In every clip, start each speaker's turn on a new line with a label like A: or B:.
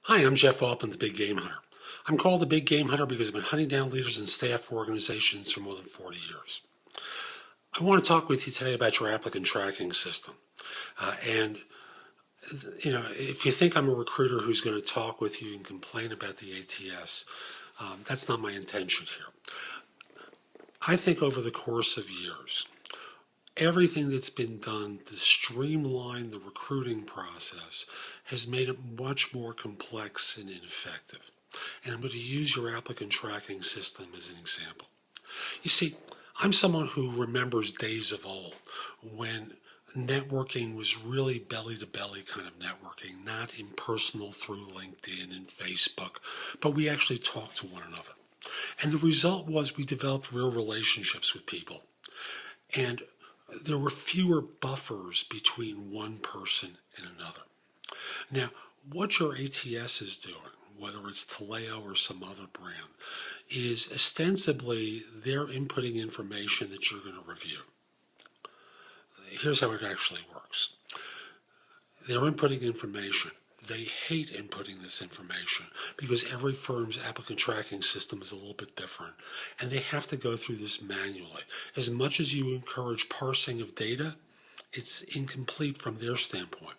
A: Hi, I'm Jeff Altman, the Big Game Hunter. I'm called the Big Game Hunter because I've been hunting down leaders and staff for organizations for more than 40 years. I want to talk with you today about your applicant tracking system. If you think I'm a recruiter who's going to talk with you and complain about the ATS, that's not my intention here. I think over the course of years, everything that's been done to streamline the recruiting process has made it much more complex and ineffective. And I'm going to use your applicant tracking system as an example. You see, I'm someone who remembers days of old when networking was really belly-to-belly kind of networking, not impersonal through LinkedIn and Facebook, but we actually talked to one another. And the result was we developed real relationships with people. And there were fewer buffers between one person and another. Now, what your ATS is doing, whether it's Taleo or some other brand, is ostensibly they're inputting information that you're going to review. Here's how it actually works. They're inputting information. They hate inputting this information because every firm's applicant tracking system is a little bit different, and they have to go through this manually. As much as you encourage parsing of data, it's incomplete from their standpoint.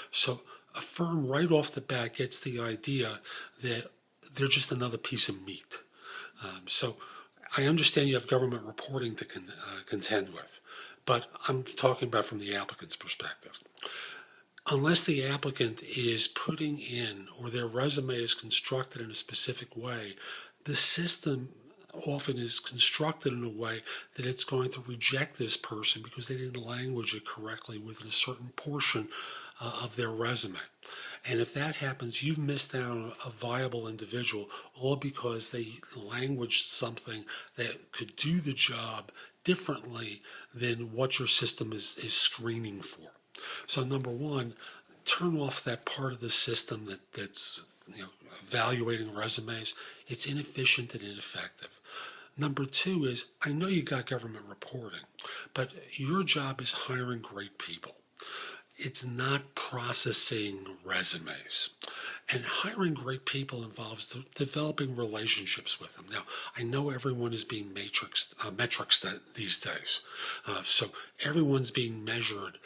A: So a firm right off the bat gets the idea that they're just another piece of meat. So I understand you have government reporting to contend with, but I'm talking about from the applicant's perspective. Unless the applicant is putting in or their resume is constructed in a specific way, the system often is constructed in a way that it's going to reject this person because they didn't language it correctly within a certain portion of their resume. And if that happens, you've missed out on a viable individual, all because they languaged something that could do the job differently than what your system is screening for. So number one, turn off that part of the system that's evaluating resumes. It's inefficient and ineffective. Number two is, I know you got government reporting, but your job is hiring great people. It's not processing resumes. And hiring great people involves developing relationships with them. Now, I know everyone is being metrics these days. So everyone's being measured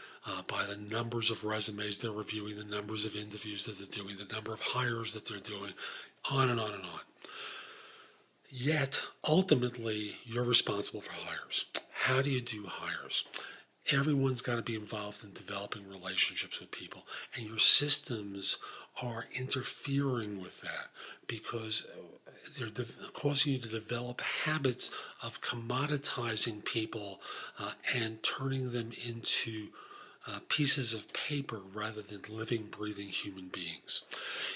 A: by the numbers of resumes they're reviewing, the numbers of interviews that they're doing, the number of hires that they're doing, on and on and on. Yet, ultimately, you're responsible for hires. How do you do hires? Everyone's got to be involved in developing relationships with people, and your systems are interfering with that because they're causing you to develop habits of commoditizing people and turning them into pieces of paper rather than living, breathing human beings.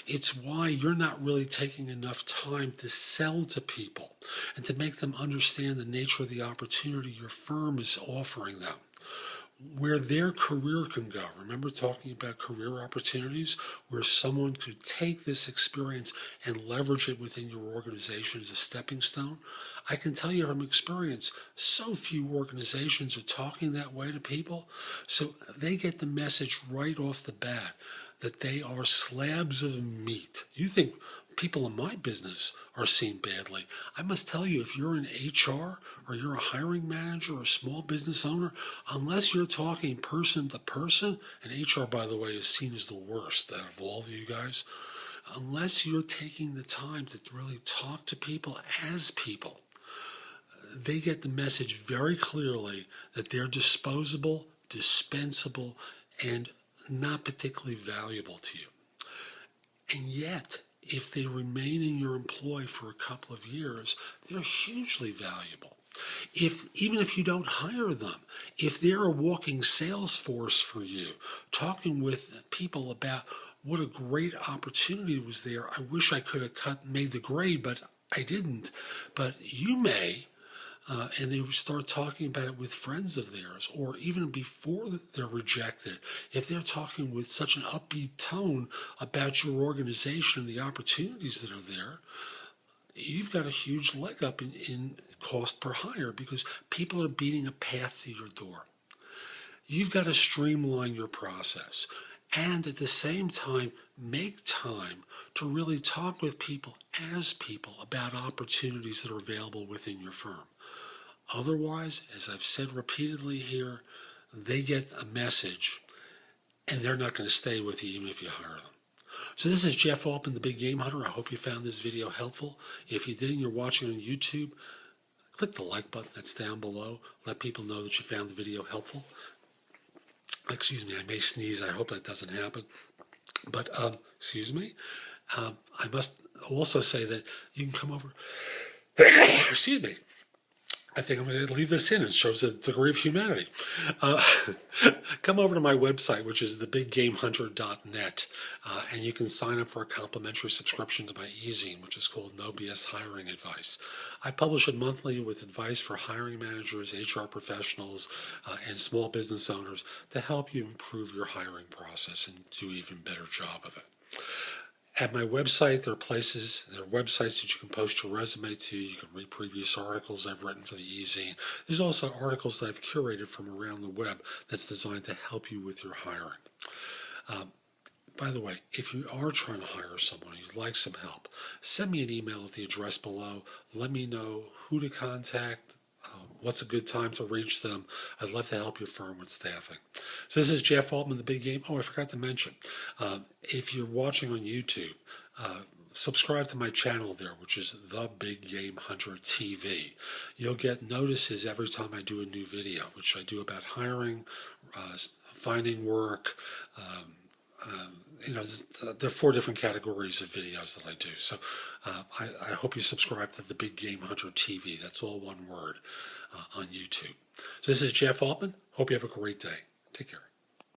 A: It's why you're not really taking enough time to sell to people and to make them understand the nature of the opportunity your firm is offering them, where their career can go. Remember talking about career opportunities, where someone could take this experience and leverage it within your organization as a stepping stone? I can tell you from experience, so few organizations are talking that way to people, so they get the message right off the bat that they are slabs of meat. You think people in my business are seen badly. I must tell you, if you're in HR or you're a hiring manager or a small business owner, unless you're talking person to person, and HR, by the way, is seen as the worst out of all of you guys, unless you're taking the time to really talk to people as people, they get the message very clearly that they're disposable, dispensable, and not particularly valuable to you. And yet, if they remain in your employ for a couple of years, they're hugely valuable. Even if you don't hire them, if they're a walking sales force for you, talking with people about what a great opportunity was there. I wish I could have made the grade, but I didn't. But you may. And they start talking about it with friends of theirs, or even before they're rejected, if they're talking with such an upbeat tone about your organization and the opportunities that are there, you've got a huge leg up in cost per hire because people are beating a path to your door. You've got to streamline your process and at the same time make time to really talk with people as people about opportunities that are available within your firm. Otherwise, as I've said repeatedly here, they get a message and they're not going to stay with you even if you hire them. So this is Jeff Altman, the Big Game Hunter. I hope you found this video helpful. If you did and you're watching on YouTube, click the like button that's down below. Let people know that you found the video helpful. Excuse me, I may sneeze. I hope that doesn't happen. But, excuse me. I must also say that you can come over. Excuse me. I think I'm going to leave this in. It shows a degree of humanity. Come over to my website, which is thebiggamehunter.net, and you can sign up for a complimentary subscription to my ezine, which is called No B.S. Hiring Advice. I publish it monthly with advice for hiring managers, HR professionals, and small business owners to help you improve your hiring process and do an even better job of it. At my website, there are websites that you can post your resume to. You can read previous articles I've written for the ezine. There's also articles that I've curated from around the web that's designed to help you with your hiring. By the way, if you are trying to hire someone and you'd like some help, send me an email at the address below. Let me know who to contact, what's a good time to reach them. I'd love to help your firm with staffing. So this is Jeff Altman, the Big Game. Oh, I forgot to mention, if you're watching on YouTube, subscribe to my channel there, which is The Big Game Hunter TV. You'll get notices every time I do a new video, which I do about hiring, finding work. There are 4 different categories of videos that I do. So I hope you subscribe to The Big Game Hunter TV. That's all one word on YouTube. So this is Jeff Altman. Hope you have a great day. Take care.